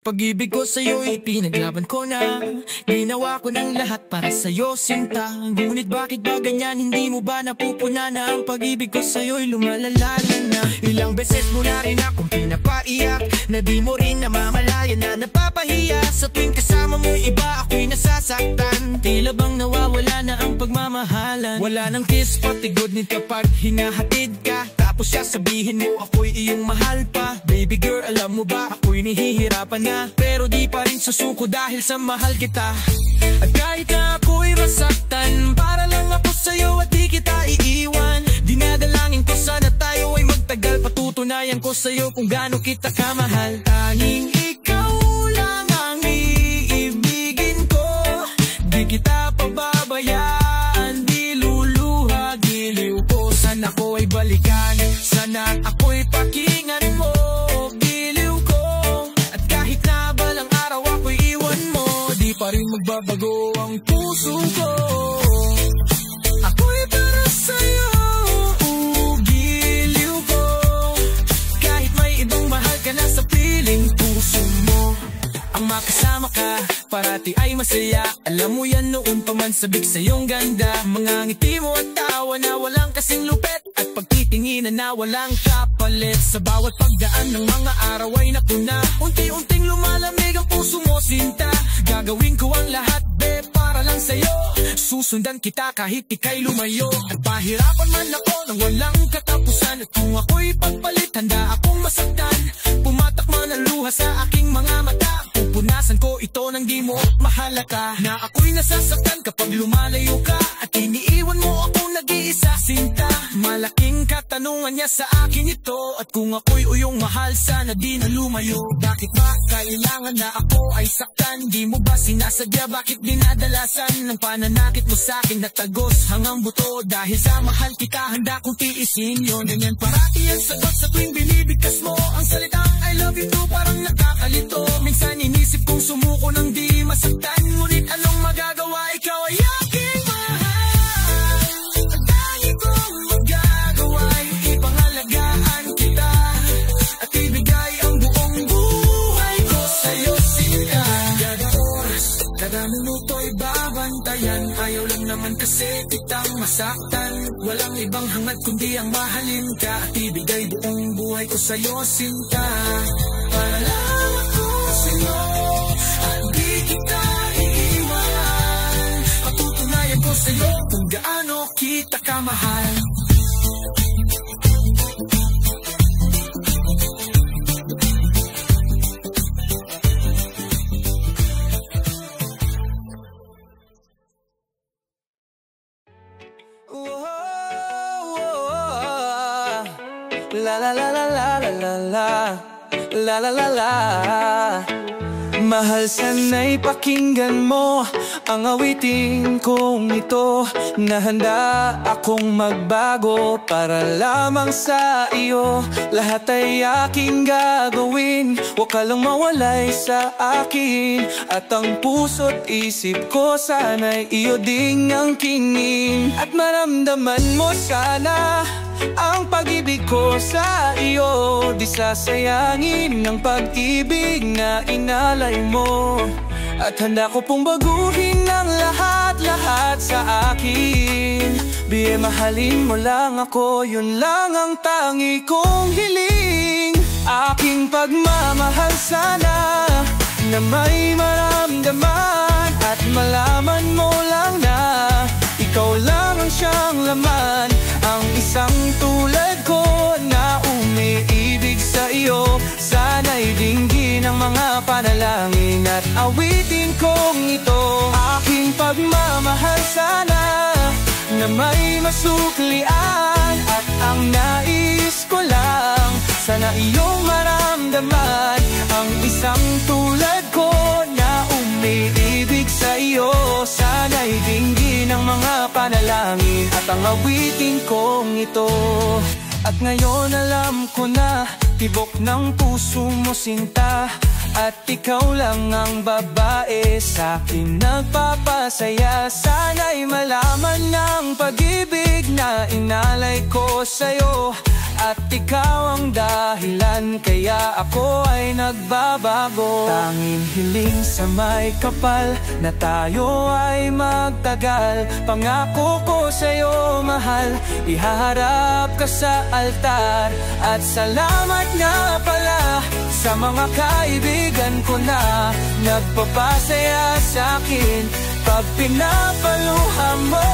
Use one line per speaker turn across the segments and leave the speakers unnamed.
Pag-ibig ko sa'yo'y pinaglaban ko na. Ginawa ko ng lahat para sa'yo, sinta. Ngunit bakit ba ganyan? Hindi mo ba napupuna na ang pag-ibig ko sa'yo'y lumalala na? Ilang beses mo na rin akong pinapaiyak, na di mo rin namamalayan na napapahiya. Sa tuwing kasama mo iba, ako'y nasasaktan. Tila bang nawawala na ang pagmamahalan. Wala nang kiss, pati good need kapag hinahatid ka. Tapos sasabihin mo ako'y iyong mahal pa. Baby girl, alam mo ba, ako'y nahihirapan na, pero di pa rin susuko dahil sa mahal kita. At kahit na ako'y masaktan, para lang ako sa'yo at di kita iiwan. Dinadalangin ko sana tayo ay magtagal. Patutunayan ko sa'yo kung gaano kita kamahal. Tanging ikaw lang ang iibigin ko, di kita pababayaan, di luluha, giliw ko. Sana ko ay balikan, sana ako'y pakinggan mo. Pa rin magbabago ang puso ko. Ako'y para sa'yo, giliw ko. Kahit may ibang mahal ka na sa piling puso mo. Ang makasama ka, parati ay masaya. Alam mo yan noon pa man sabik sa iyong ganda. Mga ngiti mo at tawa na walang kasing lupet, at pagtitinginan na walang kapalit. Sa bawat pagdaan ng mga araw ay nakuna, unti-unting lumalamig ang puso mo, sinta. Gagawin ko ang lahat, be, para lang sa'yo. Susundan kita kahit ika'y lumayo. At pahirapan man ako nang walang katapusan, at kung ako'y pagpalit, handa akong masaktan. Pumatak man ang luha sa aking mga mata, pupunasan ko ito nang di mo mahalata. Na ako'y nasasaktan kapag lumalayo ka, at iniiwan mo akong nag-iisa, sinta. Malaking katanungan niya sa akin ito, at kung ako'y uyong mahal, sana di na lumayo. Bakit ba kailangan na ako ay saktan? Di mo ba sinasadya? Bakit dinadalasan ng pananakit mo sa akin na tagos hanggang buto? Dahil sa mahal kita, handa kong tiisin yun. Ganyan parati ang sagot sa tuwing binibigkas mo ang salitang I love you too, parang nakakalito. Minsan inisip kong sumuko nang di masaktan, ngunit anong magagawa? Ikaw ay aking mahal. Ang tangi kong magagawa ay ipangalagaan kita, at ibigay ang buong buhay ko sa'yo, sinta. Kada oras, kada minuto'y babantayan. Ayaw lang naman kasi kitang masaktan. Walang ibang hangad kundi ang mahalin ka, at ibigay buong buhay ko sa'yo, sinta. Para lang ako sa'yo, at di kita iiwan. Patutunayan ko sa'yo kung gaano kita kamahal.
La la la la la la la la la la la la. Mahal, sana'y pakinggan mo ang awitin kong ito, na handa akong magbago para lamang sa iyo. Lahat ay aking gagawin, huwag ka lang mawalay sa akin. At ang puso't isip ko sana'y iyo ding ang kinin. At maramdaman mo sana ang pag-ibig ko sa iyo, di sasayangin ng pag-ibig na inalay mo. At handa ko pong baguhin ang lahat-lahat sa akin. Biye, mahalin mo lang ako, yun lang ang tangi kong hiling. Aking pagmamahal sana na may maramdaman, at malaman mo lang na ikaw lang ang siyang laman. Ang isang tulad ko na umiibig sa iyo, sana'y dinggin ang mga panalangin at awitin kong ito. Aking pagmamahal sana na may masuklian, at ang nais ko lang sana iyong maramdaman. Ang isang tulad ko na umiibig sa iyo, sana'y dinggin ang mga panalangin at ang awitin kong ito. At ngayon alam ko na tibok ng puso mo, sinta, at ikaw lang ang babae sa akin nagpapasaya. Sana'y malaman ng pag-ibig na inalay ko sa'yo, At ikaw ang dahilan kaya ako ay nagbabago. Tanging hiling sa may kapal na tayo ay magtagal. Pangako ko sa'yo mahal, ihaharap ka sa altar. At salamat nga pala sa mga kaibigan ko na nagpapasaya sa akin pag pinapaluha mo.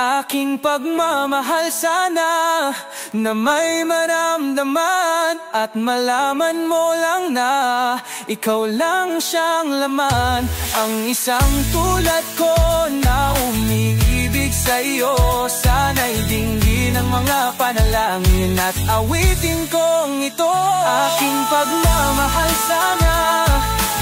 Aking pagmamahal sana na may maramdaman at malaman mo lang na ikaw lang siyang laman. Ang isang tulad ko na umiibig sa'yo, sana'y dinggin ang mga panalangin at awitin kong ito. Aking pagmamahal sana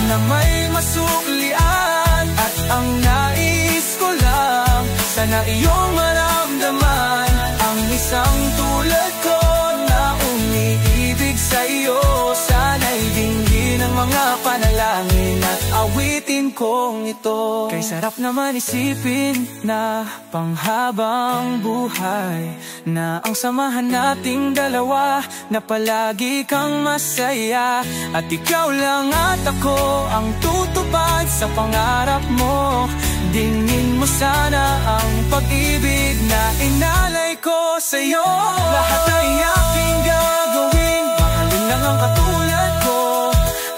na may masuklian at ang nais ko lang sana iyong maramdaman. Ang isang tulad ko na umiibig sa'yo, sana'y dinggin ang mga panalangin at awitin kong ito. Kay sarap naman isipin na panghabang buhay na ang samahan nating dalawa, na palagi kang masaya. At ikaw lang at ako ang tutupad sa pangarap mo. Dingin mo sana ang pag-ibig na inalay ko sa'yo. Lahat ay aking gagawin, mahalin lang ang katulad ko.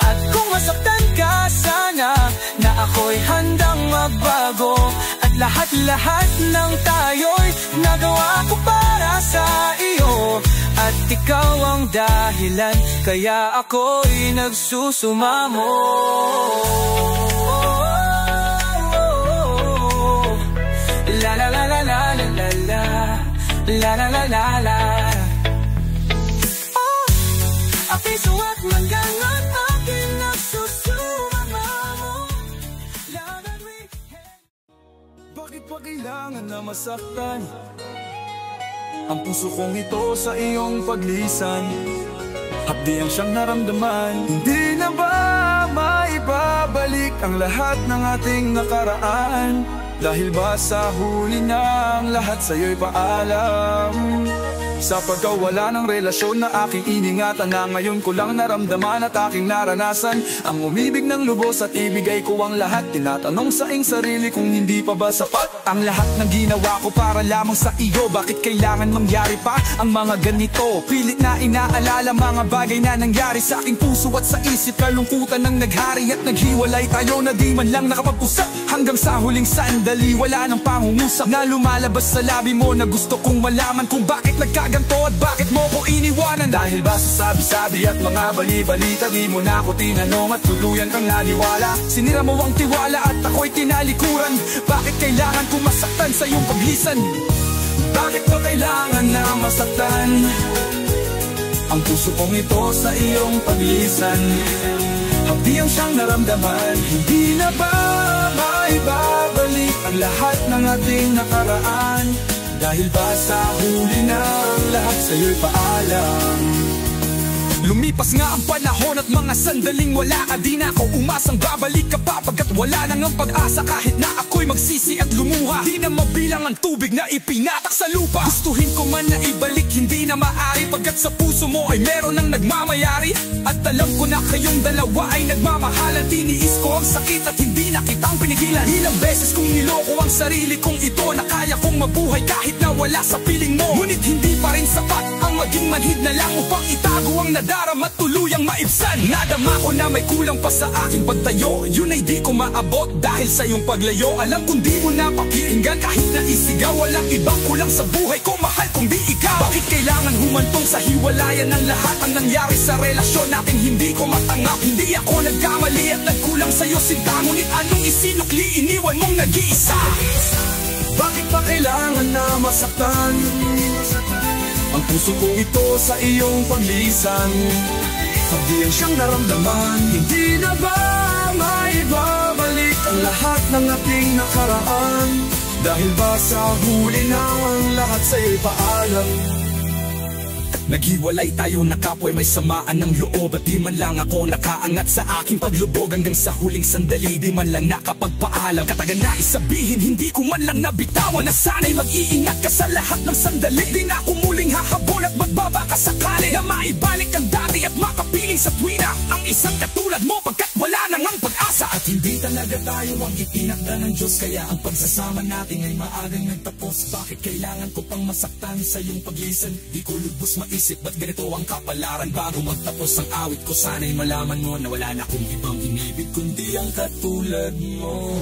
At kung masaktan ka sana, na ako'y handang magbago. At lahat-lahat ng tayo'y nagawa ko para sa iyo. At ikaw ang dahilan kaya ako'y nagsusumamo. La la la la la la la la, la la la la la. Oh, ang piso at langgang at aking nagsusumamo. Bakit pa kailangan na masaktan ang puso kong ito sa iyong paglisan? Hapdi ang siyang naramdaman. Hindi na ba maibabalik ang lahat ng ating nakaraan? Dahil ba sa huli ng lahat sa'yo'y paalam? Sa pagkawala ng relasyon na aking iningatan, na ngayon ko lang naramdaman at aking naranasan ang umibig ng lubos at ibigay ko ang lahat. Tinatanong sa iyong sarili kung hindi pa ba sapat ang lahat ng ginawa ko para lamang sa iyo. Bakit kailangan mangyari pa ang mga ganito? Pilit na inaalala mga bagay na nangyari sa aking puso at sa isip. Kalungkutan ng naghari at naghiwalay tayo na di man lang nakapag-usap. Hanggang sa huling sandali wala nang pangungusap na lumalabas sa labi mo, na gusto kong malaman kung bakit nagkaganto at bakit mo ko iniwanan. Dahil ba sa sabi-sabi at mga bali-balita, di mo na ako tinanong at tuluyan kang naniwala. Sinira mo ang tiwala at ako'y tinalikuran. Bakit kailangan kong masaktan sa iyong paglisan? Bakit ba kailangan na masaktan ang puso kong ito sa iyong paglisan? Hapdi ang siyang naramdaman. Hindi na ba maibabalik ang lahat ng ating nakaraan? Dahil ba sa huli ng lahat sa'yo'y paalam? Lumipas nga ang panahon at mga sandaling wala ka. Di na ako umasang babalik ka pa, pagkat wala nang ang pag-asa. Kahit na ako'y magsisi at lumuha, di na mabilang ang tubig na ipinatak sa lupa. Gustuhin ko man na ibalik, hindi na maaari, pagkat sa puso mo ay meron nang nagmamayari. At alam ko na kayong dalawa ay nagmamahalan. Tiniis ko ang sakit at hindi na kitang pinigilan. Ilang beses kong niloko ang sarili kong ito, na kaya kong mabuhay kahit na wala sa piling mo. Ngunit hindi pa rin sapat ang maging manhid na lang upang itago ang nadarama at tuluyang maibsan. Nadama ko na may kulang pa sa aking pagtayo, yun ay di ko maabot dahil sa iyong paglayo. Alam kong di mo na pakinggan kahit na isigaw, walang ibang kulang sa buhay ko mahal kung di ikaw. Bakit kailangan humantong sa hiwalayan ng lahat ang nangyari sa relasyon natin? Hindi ko matanggap, hindi ako nagkamali at nagkulang sa'yo sinta. Ngunit anong isinukli, iniwan mong nag-iisa? Bakit pa kailangan na masaktan ang puso kong ito sa iyong paglisan? Hapdi ang siyang naramdaman. Hindi na ba maibabalik ang lahat ng ating nakaraan? Dahil ba sa huli na ang lahat sa'yo'y paalam?
Naghiwalay tayo na kapwa may samaan ng loob. At di man lang ako nakaangat sa aking paglubog. Hanggang sa huling sandali di man lang nakapagpaalam. Katagan na isabihin hindi ko man lang nabitawan na sana'y mag-iingat ka sa lahat ng sandali. Di na ako muling hahabol at magbabaka sakali na maibalik ang dati at makapiling sa tuwina ang isang katulad mo pagkat wala nang ang pag-asa. At hindi talaga tayo ang itinakda ng Diyos, kaya ang pagsasama natin ay maagang nagtapos. Bakit kailangan ko pang masaktan sa iyong paglisan? Di ko lubos maisip ba't ganito ang kapalaran. Bago magtapos ang awit ko sana'y malaman mo na wala na akong ibang inibig kundi ang katulad mo.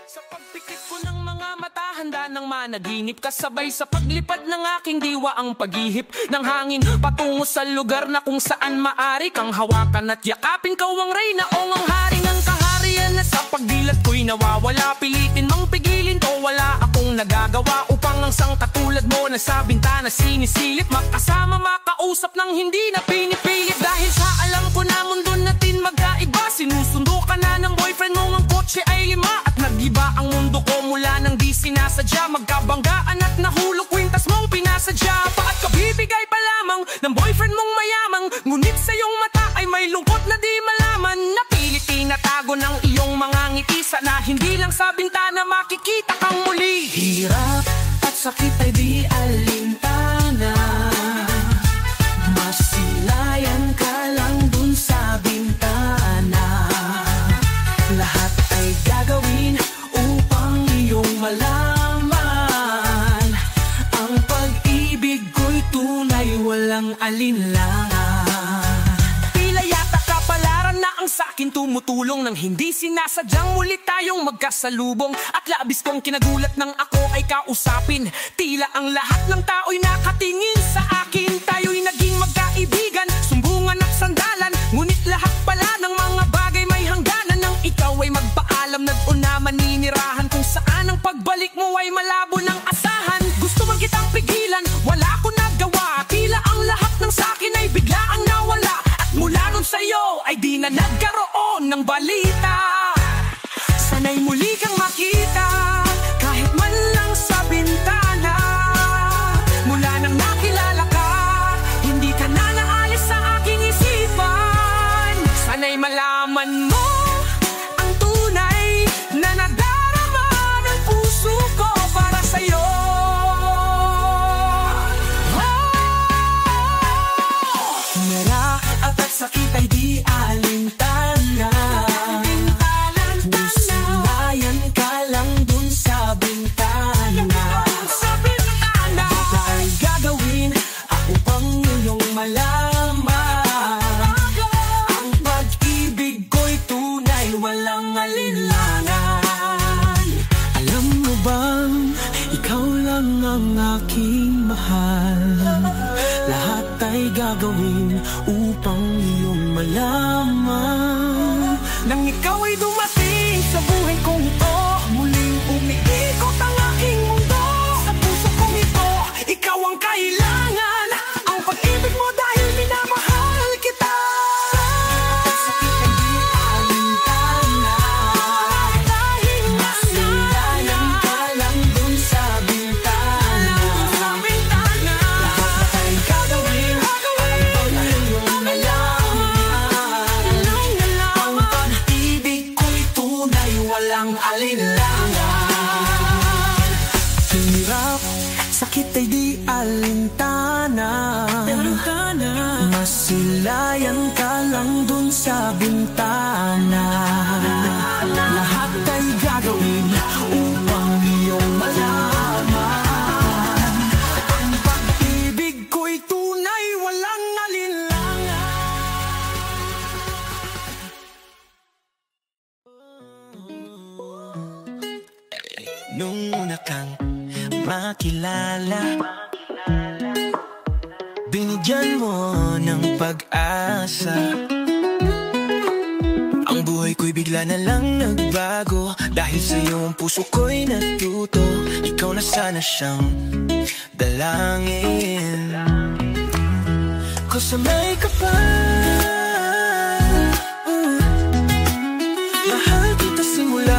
Sa pagpikit ko ng mga mata, handa ng managinip. Kasabay sa paglipad ng aking diwa ang paghihip ng hangin patungo sa lugar na kung saan maari kang hawakan at yakapin. Kau ang reyna o ang hari ng kaharian na sa pagdilat ko'y nawawala. Pilitin mang pigilin ko, wala akong nagagawa upang ang sang katulad mo na sa bintana sinisilip. Makasama, makausap ng hindi na pinipilit. Dahil sa alam ko na mundo natin magkaiba, sinusundo ka na ng boyfriend mo, ang kotse ay 5 at nag-iba ang mundo ko mula nang di sinasadya. Magkabanggaan at nahulog kwintas mong pinasadya pa at kabibigay pa lamang ng boyfriend mong mayamang. Ngunit sa iyong mata ay may lungkot na di malaman. Napilit tinatago ng iyong mga ngiti, sana hindi lang sa bintana makikita kang muli. Hirap at sakit ay di alintana, masilayan ka lang dun sa bintana. Lahat ay gagawin upang iyong malaman ang pag-ibig ko'y tunay, walang alinlangan. Tila yata kapalaran na ang sa'kin tumutulong nang hindi sinasadyang muli tayong magkasalubong. At labis kong kinagulat nang ako ay kausapin. Tila ang lahat ng tao'y nakatingin sa akin. Tayo'y naging magkaibigan, sumbungan at sandalan. Ngunit lahat pala ng mga bagay may hangganan. Nang ikaw ay magpaalam, nag-una maninirahan kung saan ang pagbalik mo ay malabo ng asahan. Gusto man kitang pigilan, wala ko nagawa. Tila ang lahat ng sa'kin ay bigla ang nawala. At mula nun sa'yo ay di na nagkaroon ng balita. Sana'y muli kang makita, kahit man lang sa bintana. Mula nang nakilala ka, hindi ka na naalis sa aking isipan. Sana'y malaman mo ang tunay na nadarama ng puso ko para sa'yo. Mera at sakit ay di alintana, masilayan ka lang dun sa bintana. Ito ay gagawin upang iyong malaman ang pag-ibig ko'y tunay, walang alinlangan. Alam mo bang ikaw lang ang aking mahal? Lahat ay gagawin upang iyong malaman. Nang ikaw ay dumating sa buhay kong ito, muling umiikot ang aking mundo. Sa puso kong ito, ikaw ang kailangan, ang pag-ibig mo dahil minamahal kita. Sakit ay di alintana, masilayan ka lang dun sa bintana. Lahat ay gagawin upang iyong malaman ang pag-ibig ko'y tunay, walang alinlangan. Hirap, sakit ay di alintana, masilayan ka lang dun sa bintana. Lahat ay gagawin upang iyong malaman ang pag-ibig ko'y tunay, walang alinlangan. Nung una kang makilala, binigyan mo ng pag-asa. Ang buhay ko'y bigla na lang nagbago, dahil sa iyo ang puso ko'y natuto. Ikaw na sana siyang dalangin ko, sanay ka pa. Mahal kita simula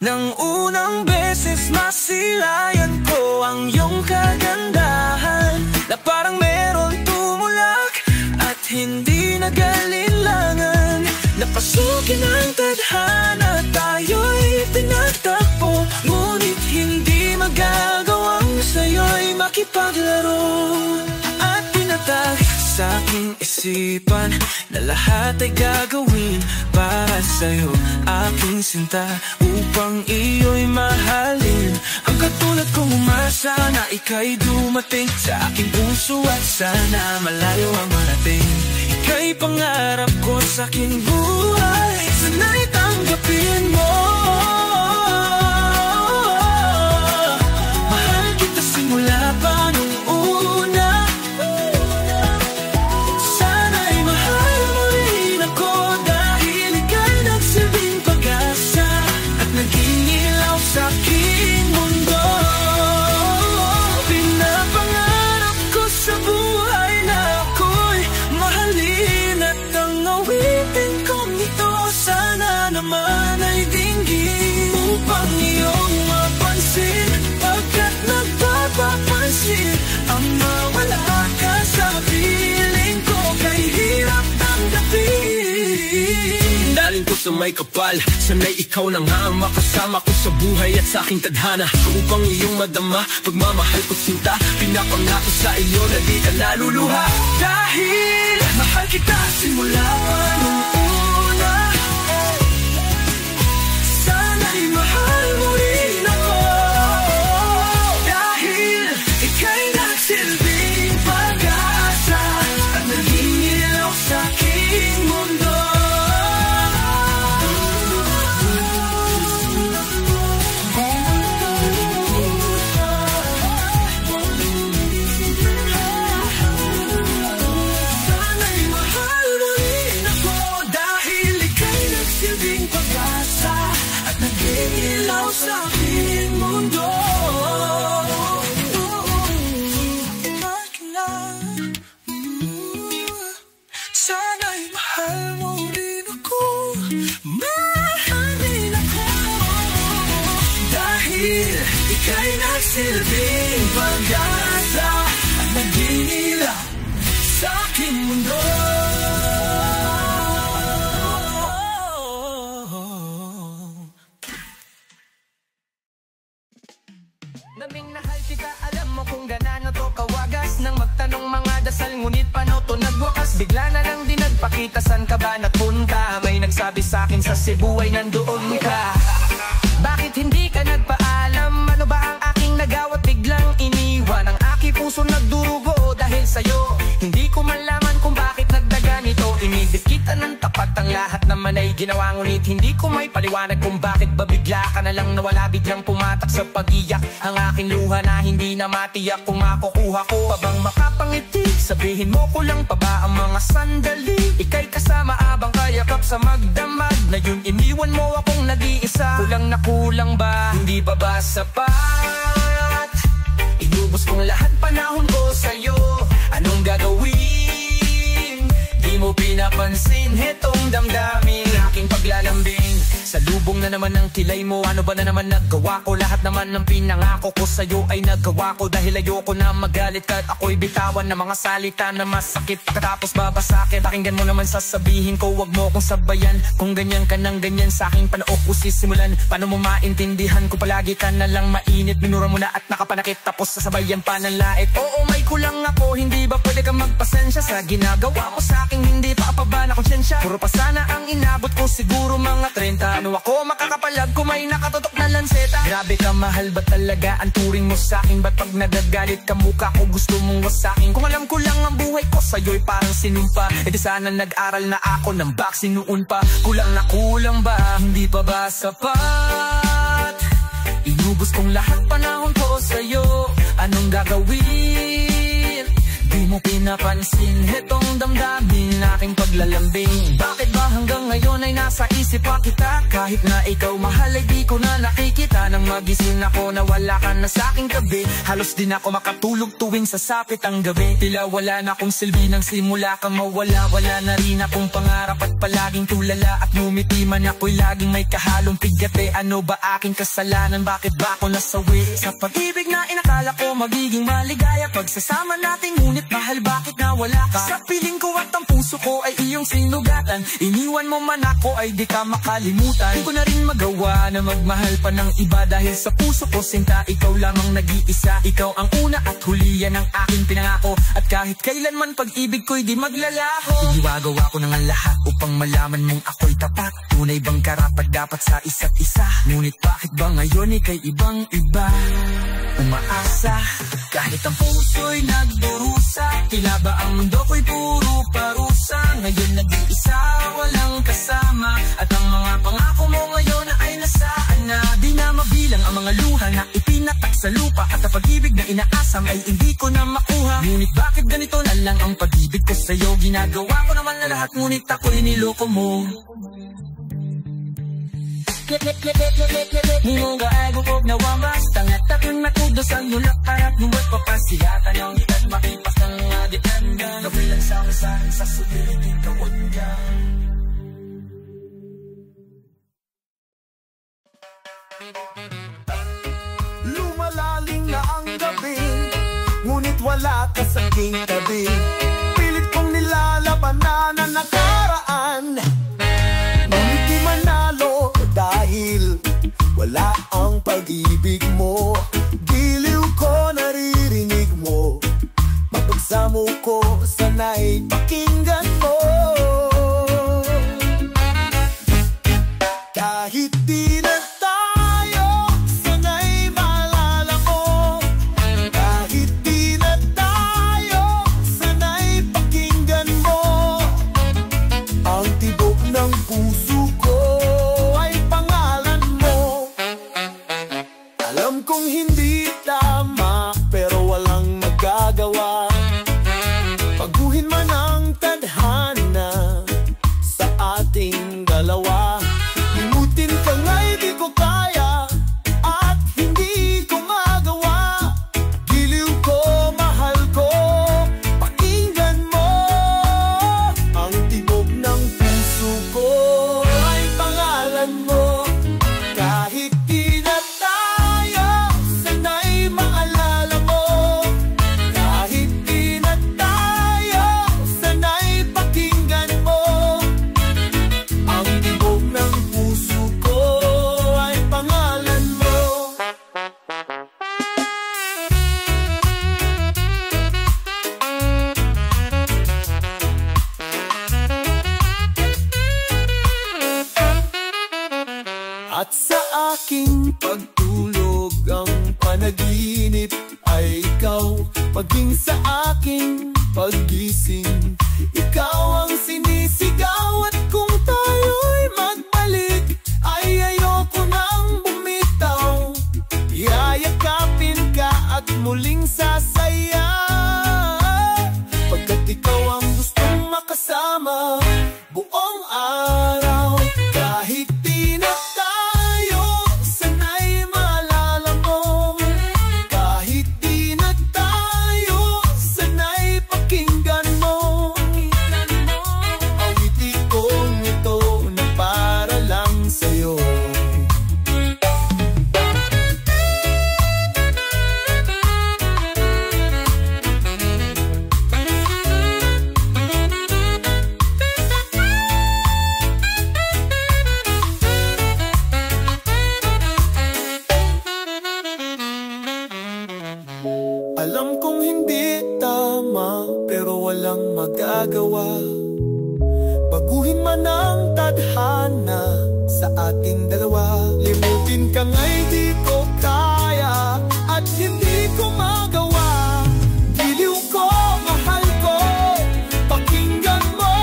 Nang unang beses masilayan ko ang iyong kagandahan, na parang meron tumulak at hindi nag-alinlangan. Napasukin ang tadhana, tayo'y pinagtagpo, ngunit hindi magagawang sa'yo'y makipaglaro. At pinatag sa aking isipan na lahat ay gagawin para sa'yo, aking sinta, upang iyo'y mahalin. Ang katulad kong umasa na ika'y dumating sa aking puso, at sana malayo ang marating. Ika'y pangarap ko sa aking buhay, sana'y tanggapin mo. Mahal kita simula pa nung una, sana'y mahal mo rin ako, dahil ika'y nagsilbing pag-asa at naging ilaw sa aking mundo. Pinapangarap ko sa buhay na ako'y mahalin, at ang awitin kong ito sana naman ay dinggin upang iyong mapansin, pagkat nagpapapansin ang mawala ka sa piling ko, kay hirap tanggapin.
Daling ko sa may kapal, sana'y ikaw na nga ang makasama ko sa buhay at sa aking tadhana, upang iyong madama pagmamahal ko sinta. Pinapangako sa iyo na di ka naluluha, dahil mahal kita simula pa nung una. Sana'y mahal mo rin ako, dahil ika'y nagsilbing pag-asa at naging ilaw sa aking mundo. Sana'y mahal mo rin ako, dahil ika'y nagsilbing pag-asa at naging ilaw sa aking mundo.
Sana'y mahal mo rin ako, mahal rin ako,
Dahil ika'y nagsilbing pag-asa at naging ilaw sa aking mundo.
Naming nahal kita, alam mo kung ganano to kawagas, nang magtanong mga dasal, ngunit paano to nagwakas? Bigla na lang din nagpakita, san ka ba nagpunta? May nagsabi sa'kin sa Cebu ay nandoon ka. Bakit hindi ka nagpaalam? Ano ba ang aking nagawa't biglang iniwan? Ang aking puso nagdurugo dahil sa'yo. Hindi ko malaman kung bakit nagdaga nito. Inibit kita ng tapat, ang lahat naman ay ginawa, ngunit hindi ko may paliwanag kung bakit ba bigla ka na lang nawala, biglang pumatak sa pag-iyak. Ang aking luha na hindi na matiyak kung makukuha ko pa bang makapangiti. Sabihin mo ko lang pa ba ang mga sandali? Ika'y kasama abang kayakap sa magdamag, na yun iniwan mo akong nag-iisa. Kulang na kulang ba? Hindi ba ba sapat? Inubos kong lahat panahon ko sa'yo, anong gagawin? Di mo pinapansin hetong damdamin, aking paglalambing. Sa lubong na naman ng kilay mo, ano ba na naman nagawa ko? Lahat naman ng pinangako ko sa'yo ay nagawa ko, dahil ayoko na magalit ka at ako'y bitawan ng mga salita na masakit. Pagkatapos babasakit, pakinggan mo naman sasabihin ko, wag mo kong sabayan. Kung ganyan ka ng ganyan sa aking panoo ko sisimulan. Paano mo maintindihan ko palagi ka na lang mainit? Minura mo na at nakapanakit, tapos sasabayan pa ng lait. Oo, may kulang ako, hindi ba pwede kang magpasensya sa ginagawa mo sa aking hindi pa apaba na konsensya? Puro pa sana ang inabot ko, siguro mga 30. Ano ako makakapalag kung may nakatutok na lanseta? Grabe ka, mahal ba talaga ang turing mo sa'kin? Ba't pag nagagalit ka mukha ko gusto mong wasakin? Kung alam ko lang ang buhay ko sa'yo'y parang sinumpa, e di sana nag-aral na ako ng vaccine noon pa. Kulang na kulang ba? Hindi pa ba sapat? Inubos kong lahat panahon ko sa'yo, anong gagawin? Di mo
napansin hetong damdamin aking paglalambing. Bakit ba hanggang ngayon ay nasa isip pa kita? Kahit na ikaw mahal ay di ko na nakikita. Nang magising ako na wala ka na sa aking tabi, halos di na ako makatulog tuwing sasapit ang gabi. Tila wala na akong silbi nang simula kang mawala. Wala na rin akong pangarap at palaging tulala. At ngumiti man ako'y laging may kahalong pigate. Ano ba aking kasalanan? Bakit ba ako nasawi sa pag-ibig na inakala ko magiging maligaya? Pagsasama natin ngunit mahal bakit nawala ka? Sa piling ko at ang puso ko ay iyong sinugatan. Iniwan mo man ako ay di ka makalimutan. Di ko na rin magawa na magmahal pa ng iba. Dahil sa puso ko sinta ikaw lamang nag-iisa. Ikaw ang una at huli, yan ang aking pinangako. At kahit kailanman pag-ibig ko'y di maglalaho. Iniwagawa ko na nga lahat upang malaman mong ako'y tapat. Tunay bang karapat dapat sa isa't isa? Ngunit bakit ba ngayon ika'y ibang iba? Umaasa kahit ang puso'y nagdurusa. Tila ba ang mundo ko'y puro parusa? Ngayon nag-iisa, walang kasama. At ang mga pangako mo ngayon ay nasaan na? Di na mabilang ang mga luha na ipinatak sa lupa. At ang pag-ibig na inaasam ay hindi ko na makuha. Ngunit bakit ganito na lang ang pag-ibig ko sa'yo? Ginagawa ko naman na lahat ngunit ako'y niloko mo. Munga ay bukog na wamas. Tangat ako'y matudos ang nulak para nuwag papasilatan. Ang itad makipas ng mga dianda. Kabilang sa usahan sa sulitin kawag ka.
Lumalaling na ang gabi, ngunit wala ka sa aking tabi. Pilit kong nilalabanan ang nakaraan, ngunit di manalo dahil wala ang pag-ibig mo. Giliw ko naririnig mo, mapagsamo ko sana'y pakinggan mo. Kahit di na tayo, sana'y maalala mo. Kahit di na tayo, sana'y pakinggan mo. Ang tibok ng puso ko ay pangalan mo. Alam kong hindi tama, pero walang magagawa. Baguhin man ang tadhana sa ating dalawa. Limutin ka nga'y di ko kaya at hindi ko magawa. Giliw ko, mahal ko, pakinggan mo. Ang tibok ng puso ko ay pangalan mo. Kahit di na tayo, sana'y maalala mo. Kahit di na tayo, sana'y pakinggan mo. Ang tibok ng puso ko ay pangalan mo. At sa aking pagtulog ang panaginip ay ikaw. Maging sa aking paggising, ikaw ang sinisigaw. At kung tayo'y magbalik, ay ayoko nang bumitaw. Yayakapin ka at muling sasaya, pagkat ikaw ang gustong makasama buong araw. Kahit di na tayo, sana'y maalala mo. Kahit di na tayo, sana'y pakinggan mo. Ang ngiti kong ito na para lang sa'yo. Alam kong hindi tama, pero walang magagawa. Baguhin man ang tadhana sa ating dalawa. Limutin ka nga'y di ko kaya at hindi ko magawa. Giliw ko, mahal ko, pakinggan mo.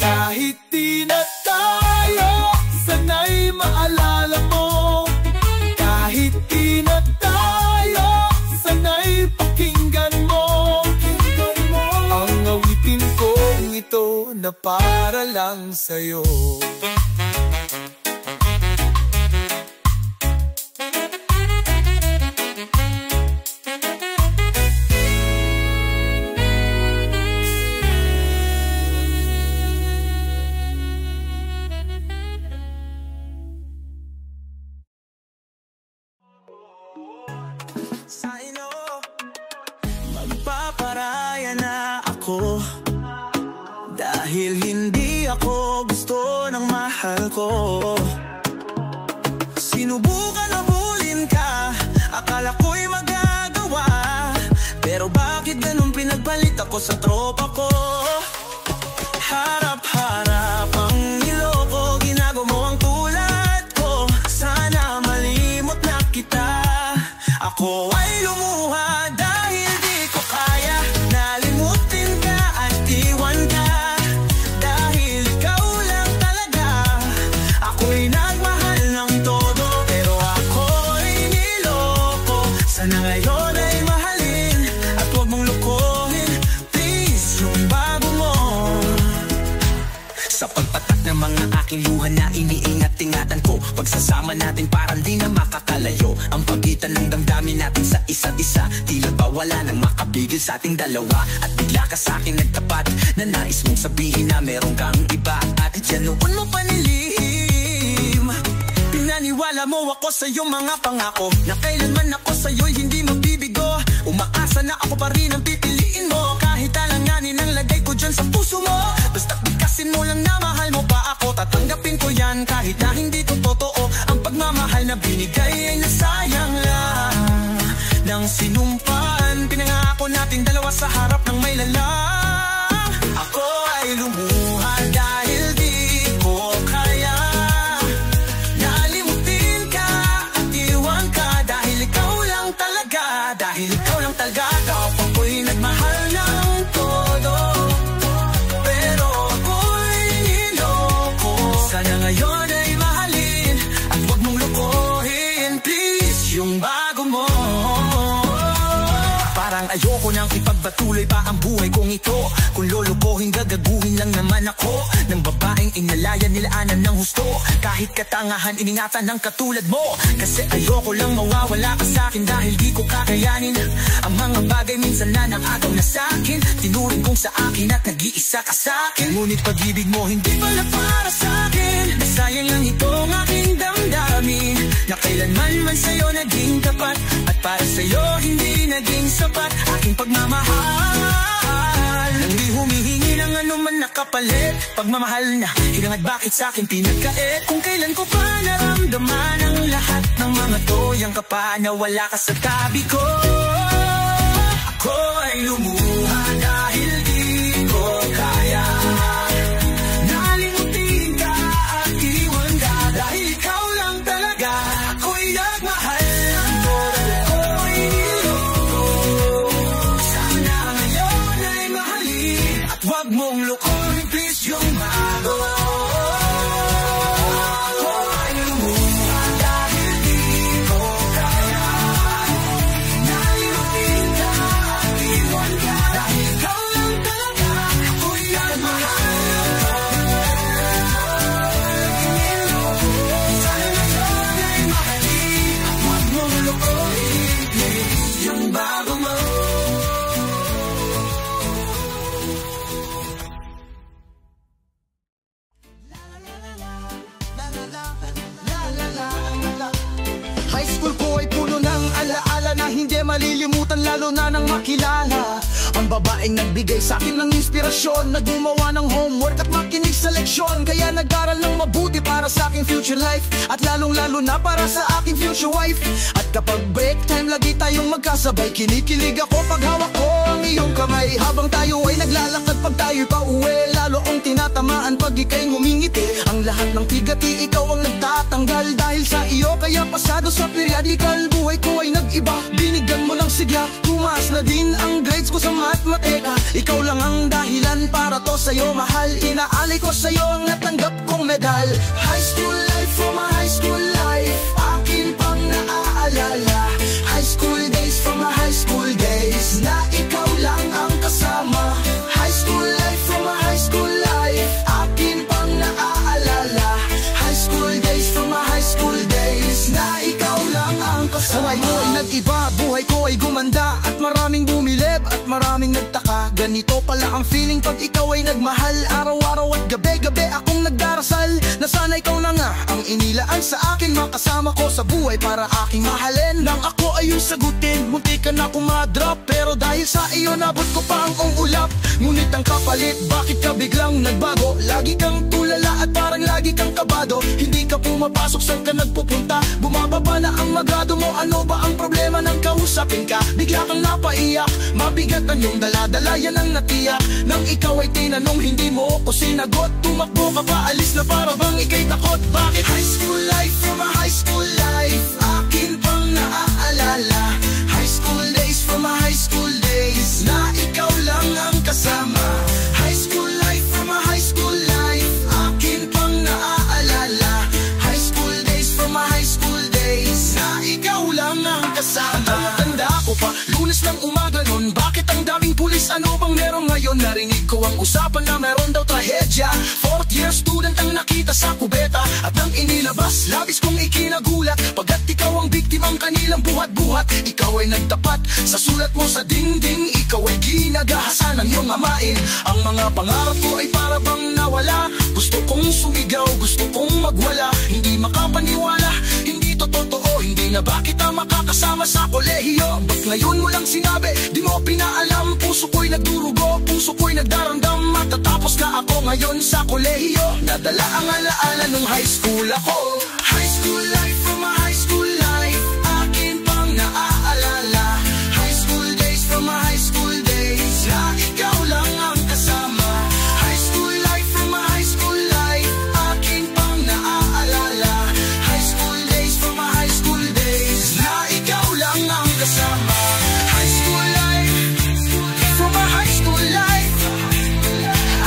Kahit di na tayo, sana'y maalala mo. Kahit di na tayo, sana'y na para lang sa'yo. Magpaparaya na ako dahil hindi ako gusto ng mahal ko. Sinubukan habulin ka, akala ko'y magagawa, pero bakit ganun pinagpalit ako sa tropa ko? Harap-harap ang niloko, ginago mo ang tulad ko. Sana malimot na kita. Ako ay lumuha dahil di ko kaya nalimutin ka at iwan ka. Dahil ikaw lang talaga ako'y nagmahal ng todo, pero ako'y niloko. Sana ngayon ay mahalin at huwag mong lukuhin, please, yung bago mo. Sa pagpatak ng mga aking luha na iniingat-ingatan ko, pagsasama natin parang di na makakalayo. Ang pagitan ng damdamin natin sa isa't isa, tila ba wala nang makabigil sa ating dalawa. At bigla ka sa'kin nagtapat na nais mong sabihin na meron kang iba, at dyan noon mo panilihim. Pinaniwala mo ako sa iyong mga pangako, na kailanman ako sa'yo'y hindi mabibigo. Umaasa na ako pa rin ang pipiliin mo, kahit alanganin ang lagay ko dyan sa puso mo. Basta bigkasin mo lang na mahal mo pa ako, tatanggapin ko yan kahit na hindi ko totoo. Ang pagmamahal na binigay ay nasayang lang nang sinumpaan. Pinangako natin dalawa sa harap ng may lalang. Ako ay lumuha dahil di ko kaya nalimutin ka at iwan ka. Dahil ikaw lang talaga, dahil ikaw lang talaga. Kapag ko'y nagmahal ng todo, pero ako'y niloko. Sana ngayon ay mahalin at huwag mong lukuhin, please, yung bago mo. Parang ayoko nang ipagpatuloy pa ang buhay kong ito. Kung lolokohin, gagaguhin lang naman ako ng babaeng inalaya nilaan ng husto. Kahit katangahan, iningatan ng katulad mo. Kasi ayoko lang mawawala ka sa'kin dahil di ko kakayanin ang mga bagay minsan na nakagaw na sa'kin. Tinuring kong sa akin at nag-iisa ka sa'kin. Ngunit pag-ibig mo hindi pala para sa'kin. Nasayang lang itong aking damdamin, na kailanman man sa'yo naging tapat, at para sa'yo hindi naging sapat aking pagmamahal. Hindi humihingi ng anuman na kapalit, pagmamahal na hilang at bakit sa'kin pinagkait. Kung kailan ko pa naramdaman ang lahat ng mga toyang ka pa na wala ka sa tabi ko. Ako ay lumuha dahil di ko kaya nalimutin ka at iwan ka. Dahil ikaw lang talaga ako'y nagmahal ng todo, ako'y niloko. Sana ngayon ay mahalin at huwag mong lukuhin, please, yung bago. Ako ay lumuha dahil di ko kaya nalimutin ka at iwan ka. Dahil ikaw lang talaga ako'y nagmahal ng todo, sana ngayon ay mahalin at huwag mong lukuhin, please, yung bago mo.
High school ko ay puno ng alaala na hindi malilimutan, lalo na nang makilala ang babaeng nagbigay sa akin ng inspirasyon, naggumawa ng homework at makinig sa leksyon. Kaya nag-aral ng mabuti para sa aking future life, at lalong-lalo na para sa aking future wife. At kapag break time, lagi tayong magkasabay. Kinikilig ako pag hawak ko ang iyong kamay, habang tayo ay naglalakad pag tayo'y pauwi. Lalo ang tinatamaan pag ika'y ngumingiti. Ang lahat ng tigati, ikaw ang nagtatanggal. Dahil sa iyo, kaya pasado sa periodical, buhay ko ay nag-iba. Binigyan mo ng sigla, tumaas na din ang grades ko sa matematika. Ikaw lang ang dahilan para to sa'yo, mahal. Inaalay ko sa'yo ang natanggap kong medal. High school life, from my high school life, akin pang naaalala. High school days, from my high school days, na ikaw lang ang kasama. High school life, from my high school life, Buhay mo ay nag-iba, buhay ko ay gumanda, at maraming bumilib at maraming nagtaka. Ganito pala ang feeling pag ikaw ay nagmahal. Araw-araw at gabi-gabi akong nagdarasal na sana ikaw na nga ang inilaan sa akin, makasama ko sa buhay para aking mahalin. Nang ako ay yung sagutin, munti ka na kumadrop, pero dahil sa iyo nabot ko pa ang ulap. Ngunit ang kapalit, bakit ka biglang nagbago? Lagi kang tulala at parang lagi kang kabado. Hindi ka pumapasok, saan ka nagpupunta? Bumababa na ang magado mo, ano ba ang problema nang kausapin ka? Bigla kang napaiyak, mabigat ang iyong daladala, yan ang natiyak. Nang ikaw ay tinanong, hindi mo ako sinagot. Tumakbo ka pa, alis na para bang ika'y takot. Bakit? High school life, from a high school life, akin pang naaalala. High school days, from a high school days, na ikaw lang ang kasama. High school life, from a high school life, akin pang naaalala. High school days, from a high school days, na ikaw lang ang kasama. Tanda ko pa, Lunes ng umaga nun, bakit ang daming pulis? Ano bang meron ngayon? Narinig ko ang usapan na meron daw trahedya. Fourth year student ang nakita sa kubeta, at nang inilabas, labis kong ikinagulat. Pagkat ikaw ang biktimang kanilang buhat-buhat, ikaw ay nagtapat sa sulat mo sa dingding. Ikaw ay ginagahasan ng iyong amain. Ang mga pangarap ko ay para bang nawala. Gusto kong sumigaw, gusto kong magwala. Hindi makapaniwala, hindi to totoo. Hindi na ba kita makakasama sa kolehiyo? Ba't ngayon mo lang sinabi, di mo pinaalam? Puso ko'y nagdurugo, puso ko'y nagdaramdam. Matatapos na ako ngayon sa kolehiyo. Nadala ang alaala nung high school ako. High school life, from a high school life, akin pang naaalala. High school days, from a high school days, na ikaw lang ang kasama. High school life, from a high school life, akin pang naaalala. High school days, from a high school days, na ikaw lang ang kasama. High school life, from a high school life,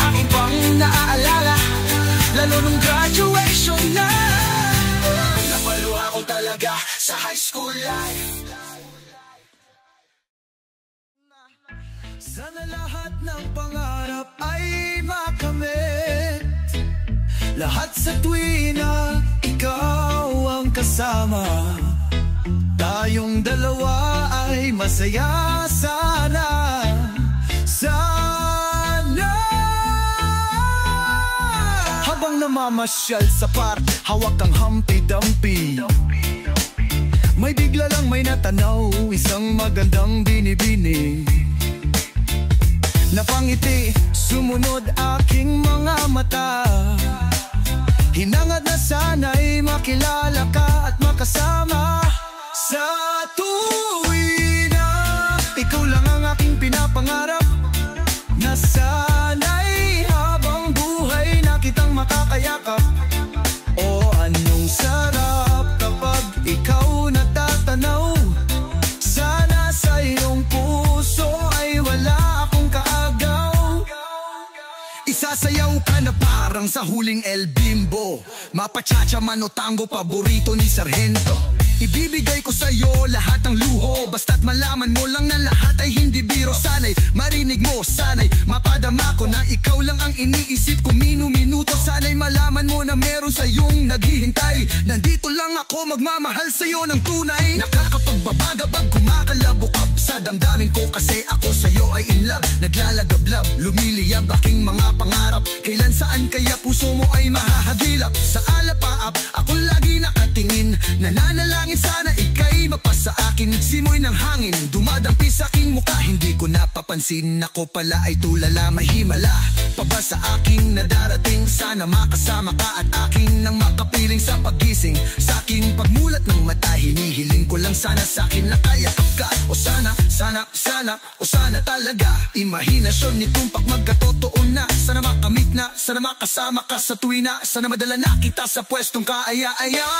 akin pang naaalala. Lalo nung graduation na, napaluha ko talaga sa high school life. Sana lahat ng pangarap ay makamit, lahat sa tuwina ikaw ang kasama. Tayong dalawa ay masaya sana. Sana habang namamasyal sa park, hawak ang Humpty Dumpty, may bigla lang may natanaw, isang magandang binibini. Napangiti, sumunod aking mga mata. Hinangad na sana'y makilala ka at makasama. Sa tuwina, ikaw lang ang aking pinapangarap, na sana'y habang buhay na kitang makakayakap. O anong sarap kapag ikaw natatanaw. Sana sa iyong puso ay wala akong kaagaw. Isasayaw ka na parang sa huling El Bimbo, mapachacha man o tango, paborito ni Sargento. Ibibigay ko sa'yo lahat ng luho, basta't malaman mo lang na lahat ay hindi biro. Sana'y marinig mo, sana'y mapadama ko na ikaw lang ang iniisip ko minu-minuto. Sana'y malaman mo na meron sa'yong naghihintay. Nandito lang ako magmamahal sa'yo ng tunay. Nakakapagbabagabag, kumakalabukap sa damdamin ko, kasi ako sa'yo ay in love. Naglalagablab, lumiliyab aking mga pangarap. Kailan saan kaya puso mo ay mahahagilap? Sa alapaap, ako lagi nakatingin, nananalangin sana ika'y mapasa akin. Simoy ng hangin, dumadampi sa aking mukha. Hindi ko napapansin, ako pala ay tulala, mahimala pa ba sa aking nadarating? Sana makasama ka at akin nang makapiling sa pagising. Sa aking pagmulat ng mata, hinihiling ko lang sana sa akin nakayakap ka. O sana, sana, sana, o sana talaga. Imahinasyon ni tumpak magkatotoo na. Sana makamit na, sana makasama ka sa tuwina. Sana madala na kita sa pwestong kaaya-aya.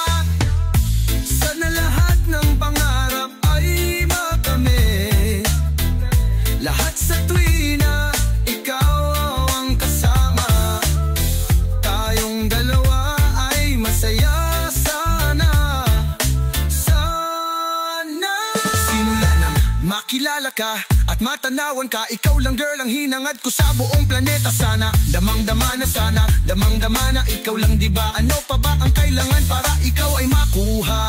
Sana lahat ng pangarap ay makamit, lahat sa tuwina ikaw ang kasama. Tayong dalawa ay masaya sana. Sana simula nang makilala ka at matanawan ka, ikaw lang girl ang hinangad ko sa buong planeta. Sana damang-dama na, sana damang-dama na, ikaw lang diba? Ano pa ba ang kailangan para ikaw ay makuha?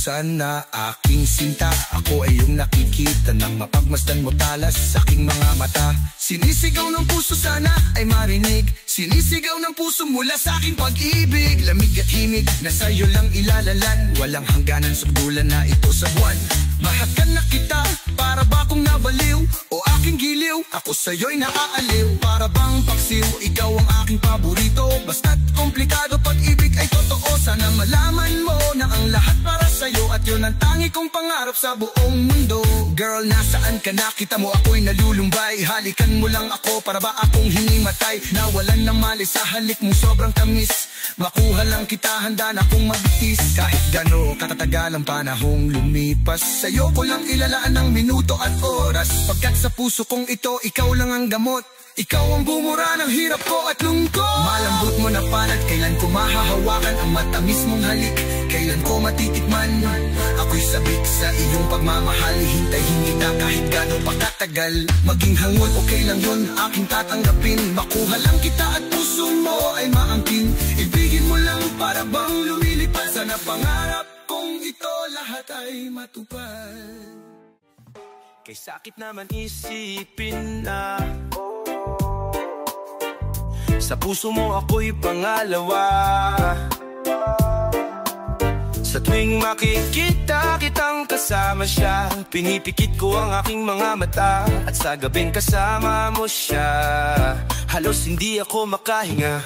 sana aking sinta. Ako ay iyong nakikita nang mapagmasdan mo talas sa aking mga mata. Sinisigaw ng puso sana ay marinig, sinisigaw ng puso mula sa aking pag-ibig. Lamig at himig na sa'yo lang ilalalan, walang hangganan sugdulan na ito sa buwan. Mahakan na kita, para ba kung nabaliw o aking giliw? Ako sa'yo'y naaaliw, para bang paksiw. Ikaw ang aking paborito, basta't komplikado pag-ibig ay totoo. Sana malaman mo na ang lahat para sa'yo, at yun ang tangi kong pangarap sa buong mundo. Girl, nasaan ka na? Kita mo ako'y nalulumbay. Halikan mo lang ako, para ba akong hinimatay? Nawalan ng mali sa halik mo, sobrang tamis. Makuha lang kita, handa na akong magbitis. Kahit gano katatagal ang panahong lumipas, sa'yo ko lang ilalaan ng minuto at oras. Pagkat sa puso kong ito, ikaw lang ang gamot. Ikaw ang bumura ng hirap ko at lungkot. Malambot mo na palad, kailan ko mahahawakan ang matamis mong halik? Kailan ko matitikman? Ako'y sabik sa iyong pagmamahal. Hintayin kita kahit gano'n pa katagal. Maging hangon, okay lang yun, aking tatanggapin. Makuha lang kita at puso mo ay maangkin. Ibigin mo lang para bang lumilipad. Sana pangarap kong ito lahat ay matupad.
Kay sakit naman isipin na sa puso mo ako'y pangalawa. Sa tuwing makikita kitang kasama siya, pinipikit ko ang aking mga mata. At sa gabing kasama mo siya, halos hindi ako makahinga.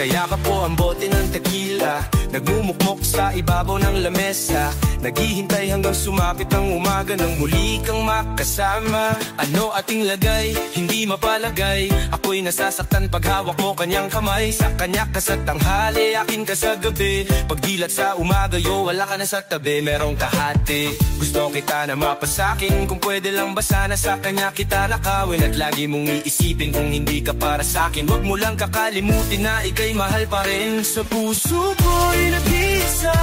Kaya ka po ang bote ng tequila, nagmumukmok sa ibabaw ng lamesa. Naghihintay hanggang sumapit ang umaga nang muli kang makasama. Ano ating lagay, hindi mapalagay. Ako'y nasasaktan pag hawak mo kanyang kamay. Sa kanya ka sa tanghali, akin ka sa gabi. Pagdilat sa umaga, yo, wala ka na sa tabi. Merong kahati, gusto kita na mapasakin. Kung pwede lang ba sana sa kanya kita nakawin. At lagi mong iisipin kung hindi ka para sakin. Huwag mo lang kakalimutin na ika'y mahal pa rin. Sa puso ko'y nag-isa,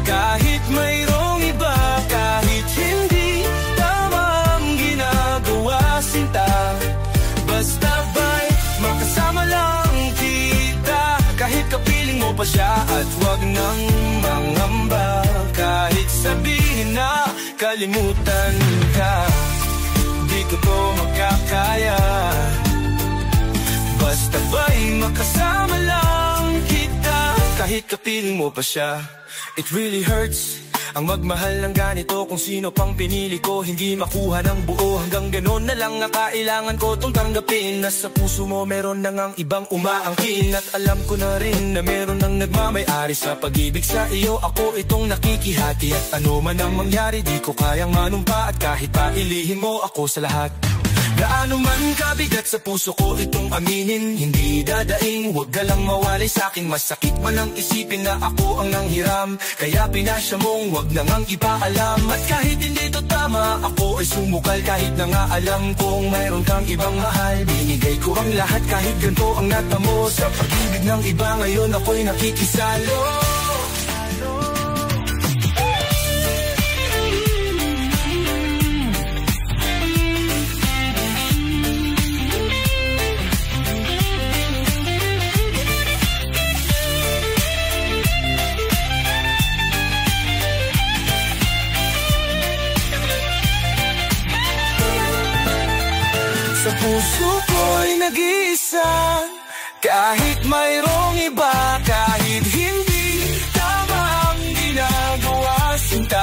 kahit mayroong iba, kahit hindi tama ang ginagawa, sinta. Basta ba'y makasama lang kita, kahit kapiling mo pa siya. At wag nang mangamba, kahit sabihin na kalimutan ka. Di ko to makakaya, basta ba'y makasama lang kita, kahit kapiling mo pa siya. It really hurts ang magmahal ng ganito. Kung sino pang pinili ko, hindi makuha ng buo. Hanggang ganon na lang nga kailangan ko tong tanggapin. Nasa puso mo meron na ngang ibang umaangkin. At alam ko na rin na meron nang nagmamay-ari sa pag-ibig sa iyo. Ako itong nakikihati, at ano man ang mangyari, di ko kayang manumpa. At kahit pa ilihim mo ako sa lahat, gaano man kabigat sa puso ko itong aminin, hindi dadaing. Huwag ka lang mawalay sa'kin, masakit man ang isipin na ako ang nanghiram. Kaya pinasya mong huwag na ngang ipaalam. At kahit hindi to tama, ako ay sumukal. Kahit na nga alam kong mayroon kang ibang mahal, binigay ko ang lahat kahit ganito ang natamo. Sa pag-ibig ng iba ngayon ako'y nakikisalo. Sa puso ko'y nag-iisa, kahit mayroong iba, kahit hindi tama ang ginagawa, sinta.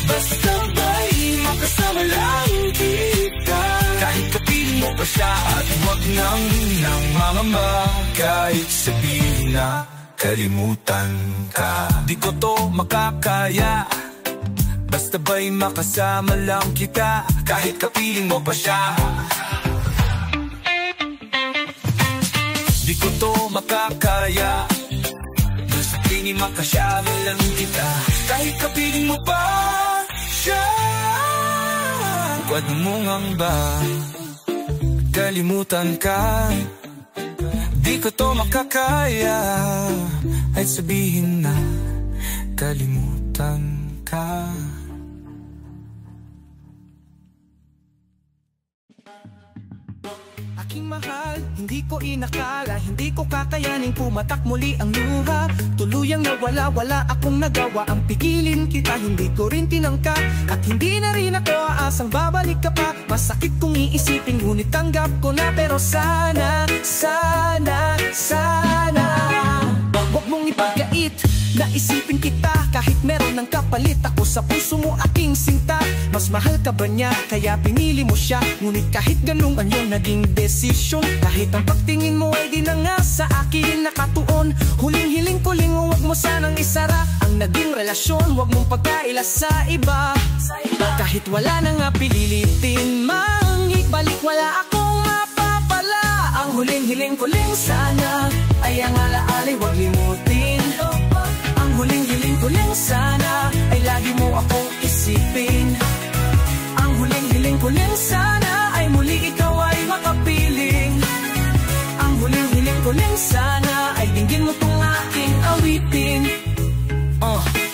Basta ba'y makasama lang kita, kahit kapiling mo pa siya. At wag nang mangamba, kahit sabihin na kalimutan ka. Di ko to makakaya, basta ba'y makasama lang kita, kahit kapiling mo pa siya. Di ko to makakaya, basta tingin makasama lang kita, kahit kapiling mo pa siya. Huwag mong amba, kalimutan ka. Di ko to makakaya, ay sabihin na kalimutan ka.
Aking mahal, Hindi ko inakala, hindi ko kakayanin pumatak muli ang luha. Tuluyang nawala, wala akong nagawa ang pigilin kita. Hindi ko rin tinangka at hindi na rin ako aasang babalik ka pa. Masakit kong iisipin ngunit tanggap ko na. Pero sana, sana, sana wag mong ipagkait na isipin kita kahit meron ng kapalit. Ako sa puso mo aking sinta. Mas mahal ka ba niya kaya pinili mo siya? Ngunit kahit ganun ang iyong naging desisyon, kahit ang pagtingin mo ay di na nga sa akin nakatuon. Huling hiling ko ling huwag mo sanang isara ang naging relasyon. Huwag mong pagkaila sa iba. Kahit wala na nga pililitin mang ibalik, wala akong mapapala. Ang huling hiling ko ling sana ay ang alaalay huwag limutin. Ang huling hiling ko lang sana ay lagi mo akong isipin. Ang huling hiling ko lang sana ay muli ikaw ay makapiling. Ang huling hiling ko lang sana ay dinggin mo tong aking awitin.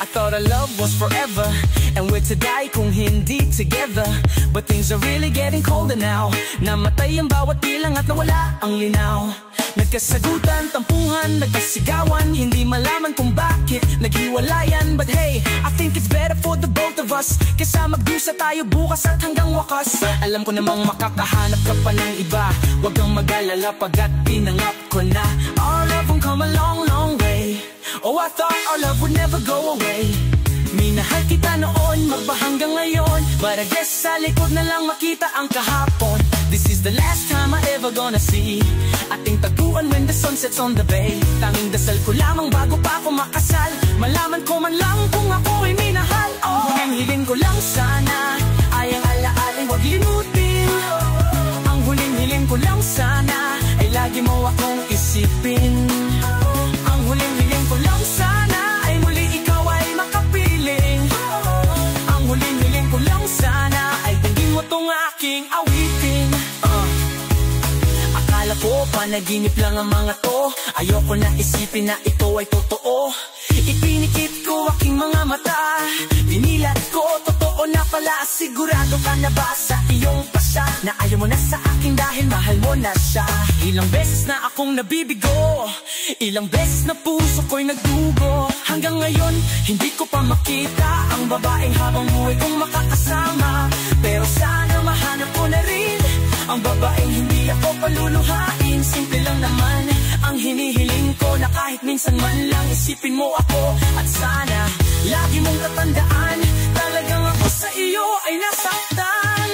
I thought our love was forever and we're to die kung hindi together. But things are really getting colder now. Namatay ang bawat bilang at nawala ang linaw. Nagkasagutan, tampuhan, nagkasigawan. Hindi malaman kung bakit naghiwalayan. But hey, I think it's better for the both of us kesa magdusa tayo bukas at hanggang wakas. Alam ko namang makakahanap ka pa ng iba. Huwag kang mag-alala pagkat pinangap ko na. Our love won't come a long, long way. Oh, I thought our love would never go away. Minahal kita noon, magpahanggang ngayon. But I guess sa likod na lang makita ang kahapon. This is the last time I ever gonna see ating tagpuan when the sun sets on the bay. Tanging dasal ko lamang bago pa ako makasal, malaman ko man lang kung ako ay minahal. Ang hiling ko lang sana ay ang alaalay huwag limutin. Ang huling hiling ko lang sana ay lagi mo akong isipin. Ang huling hiling ko lang sana ay muli ikaw ay makapiling. Ang huling hiling ko lang sana ay dinggin mo tong aking awitin. Akala ko panaginip lang ang mga to. Ayoko na isipin na ito ay totoo. Ipinikit ko aking mga mata, dinilat ko, totoo na pala. Sigurado ka na ba sa iyong pasya na ayaw mo na sa akin dahil mahal mo na siya? Ilang beses na akong nabibigo, ilang beses na puso ko'y nagdugo. Hanggang ngayon, hindi ko pa makita ang babaeng habang buhay kong makakasama. Pero sana mahanap ko na rin ang babaeng hindi ako paluluhain. Simple lang naman ang hinihiling ko, na kahit minsan man lang isipin mo ako. At sana lagi mong tatandaan, talagang ako sa iyo ay nasaktan.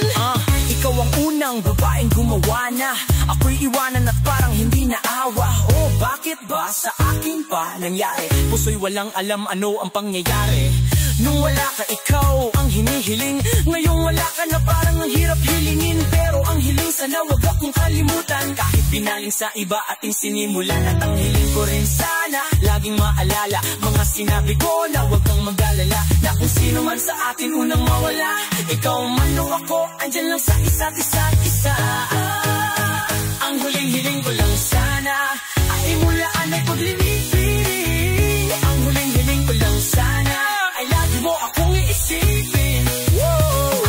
Ikaw ang unang babaeng gumawa na ako'y iwanan at parang hindi naawa. Oh, bakit ba sa akin pa nangyari? Puso'y walang alam ano ang pangyayari. Nung wala ka, ikaw ang hinihiling. Ngayong wala ka na, parang ang hirap hilingin. Pero ang hiling sana wag akong kalimutan. Kahit pinaling sa iba ating sinimulan. At ang hiling ko rin sana laging maalala mga sinabi ko, na wag kang mag-alala, na kung sino man sa atin unang mawala, ikaw man o ako, andyan lang sa isa't isa. Ang huling hiling ko lang sana ay mulaan ay paglilipin. Ang huling hiling ko lang sana ay lagi mo akong iisipin.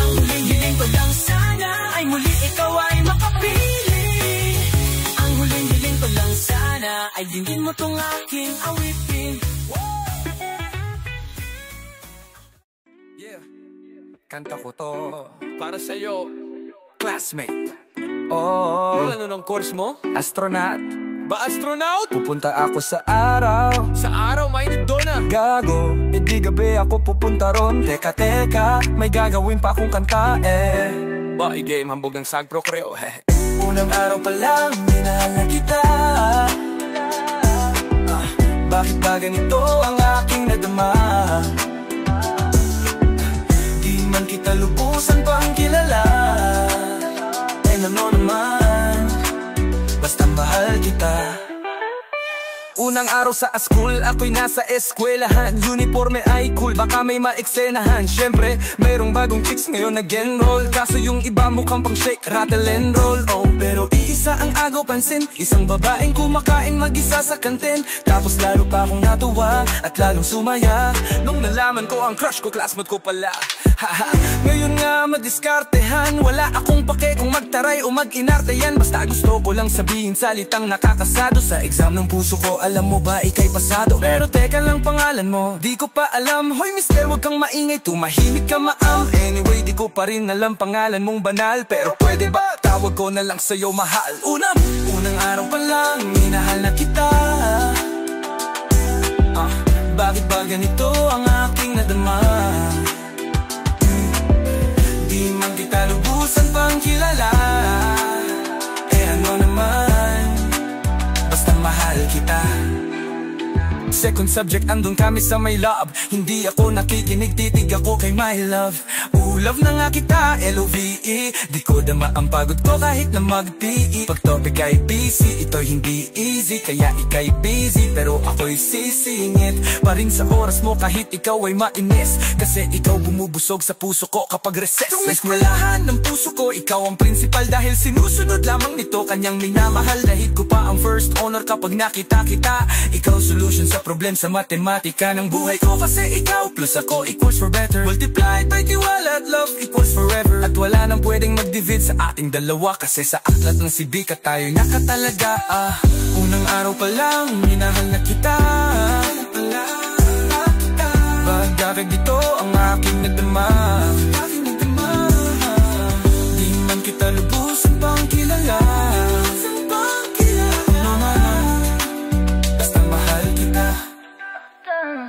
Ang huling hiling ko lang sana ay muli ikaw ay makapili. Ang huling hiling ko lang sana ay dinggin mo tong aking awitin.
Yeah, kanta ko to para sa'yo, classmate.
Ano
ng course mo?
astronaut.
Ba astronaut?
Pupunta ako sa araw.
Sa araw, mainit doon ah.
Gago, di gabi ako pupunta ron. Teka, may gagawin pa akong kanta
Ba, i-game hambog ng sagpro kreo.
Unang araw pa lang, minahal na kita. Bakit ba ganito ang aking nadama? Di man kita lubusan pang kilala. Ano naman, basta mahal kita. Unang araw sa school, ako'y nasa eskwelahan. Uniforme ay cool, baka may maeksenahan. Syempre, mayroong bagong chicks ngayon nag-enroll. Kaso yung iba mukhang pang shake, rattle and roll. Oh, pero iisa ang agaw pansin, isang babaeng kumakain mag-isa sa kantin. Tapos lalo pa akong natuwa at lalong sumaya nung nalaman ko ang crush ko, classmate ko pala. Haha, ngayon nga madiskartehan, wala akong pake kung magtaray o mag-inarte yan. Basta gusto ko lang sabihin salitang nakakasado. Sa exam ng puso ko, alam mo ba ika'y pasado. Pero teka lang, pangalan mo, di ko pa alam. Hoy mister, wag kang maingay, tumahimik ka maam. Anyway, di ko pa rin alam pangalan mong banal. Pero pwede ba, tawag ko na lang sa'yo mahal. Unang araw pa lang, minahal na kita. Bakit ba ganito ang aking nadama? Di man kita lubusan pang kilala. Ano naman, basta mahal kita. Second subject, andun kami sa my love. Hindi ako nakikinig, titig ako kay my love. Love na nga kita, L-O-V-E. Di ko dama ang pagod ko kahit na mag-PE. Pag topic ay busy, ito'y hindi easy. Kaya ika'y busy, pero ako'y sisingit pa rin sa oras mo kahit ikaw ay mainis. Kasi ikaw bumubusog sa puso ko kapag recess. Sa eskwelahan ng puso ko, ikaw ang principal. Dahil sinusunod lamang nito kanyang minamahal. Dahil ko pa ang first honor kapag nakita kita. Ikaw solution sa problem sa matematika ng buhay ko. Kasi ikaw plus ako equals for better. Multiplied by tiwala at love equals forever. At wala nang pwedeng mag-divide sa ating dalawa. Kasi sa aklat ng sibika tayo'y nakatalaga. Unang araw pa lang, minahal na kita. Bakit dito ang aking nadama? Di man kita lubusan pang kilala.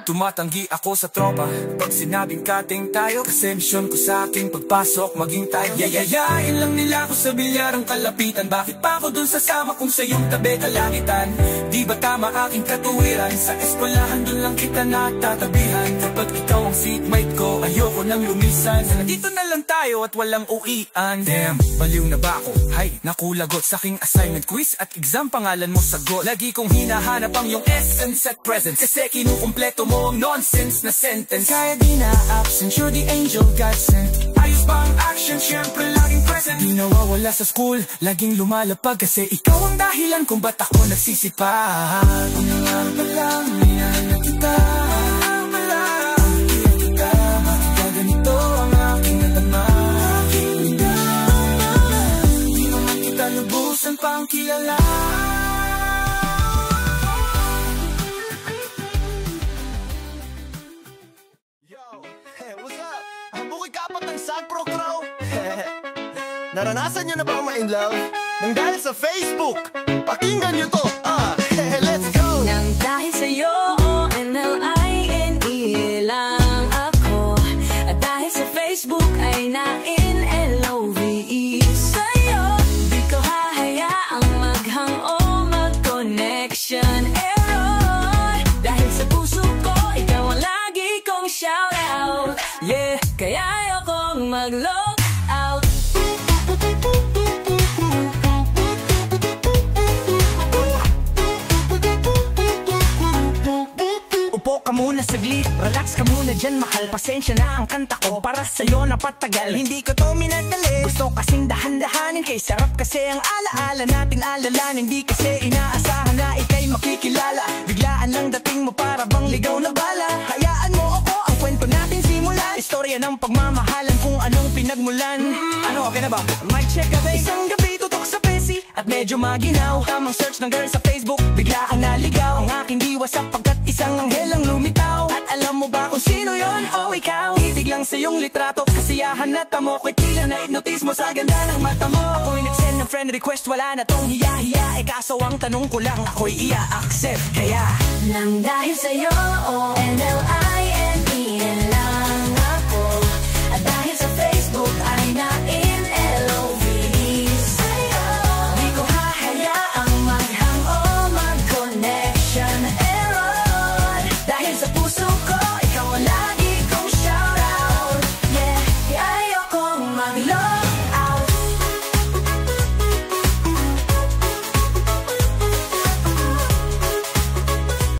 Tumatanggi ako sa tropa pag sinabing cutting tayo. Kasi misyon ko sa aking pagpasok maging tayo. Yayayain lang nila ako sa bilyarang kalapitan. Bakit pa ako dun sasama kung sa iyong tabi kalangitan? Di ba tama aking katuwiran? Sa eskwelahan dun lang kita natatabihan. Kapag ikaw ang seatmate ko, ayoko nang lumisan. Nandito na lang tayo at walang uwian. Damn, baliw na ba ako? Hay, nakulagot sa aking assignment quiz at exam, pangalan mo sagot. Lagi kong hinahanap ang iyong essence at presence. Kasi kinukumpleto mo ang nonsense na sentence. Kaya di na-absent, you're the angel God sent. Ayos ba ang action, syempre laging present. Di nawawala sa school, laging lumalapag. Kasi ikaw ang dahilan kung ba't ako nagsisipag. Unang araw pa lang, minahal na kita. Bakit kita, bakit ka ganito ang aking nadama? Di naman kita lubusan pang kilala.
Pro Crow. Naranasan nyo na ba ma-in love? Nang dahil sa Facebook, pakinggan nyo to. Let's go!
Nang dahil sa'yo, O-N-L-I-N-E lang ako. At dahil sa Facebook ay na-in L-O-V-E sa'yo. Di ko hahayaang maghang o mag-connection error. Dahil sa puso ko, ikaw ang lagi kong shout out. Yeah, kaya mag-log out. Upo ka muna saglit, relax ka muna dyan mahal. Pasensya na ang kanta ko, para sa'yo napatagal. Hindi ko to minadali, gusto kasing dahan-dahanin. Kay sarap kasi ang alaala natin alalanin. Hindi kasi inaasahan na ika'y makikilala. Biglaan lang dating mo para bang ligaw na bala. Hayaan mo ako, ang kwento natin simulan. Istorya ng pagmamahalan kung anong pinagmulan. Ano, okay na ba? Mic check gabi. Isang gabi tutok sa pesi at medyo maginaw. Tamang search ng girl sa Facebook, bigla ang naligaw. Ang aking diwa sapagkat isang anghel ang lumitaw. At alam mo ba kung sino yon? O ikaw? Titig lang sa iyong litrato, kasiyahan na tamo. Ko'y tila na notice mo sa ganda ng mata mo. Ako'y nag-send ng friend request, wala na tong hiya-hiya. Kaso ang tanong ko lang, ako'y iya-accept. Kaya nang dahil sa'yo,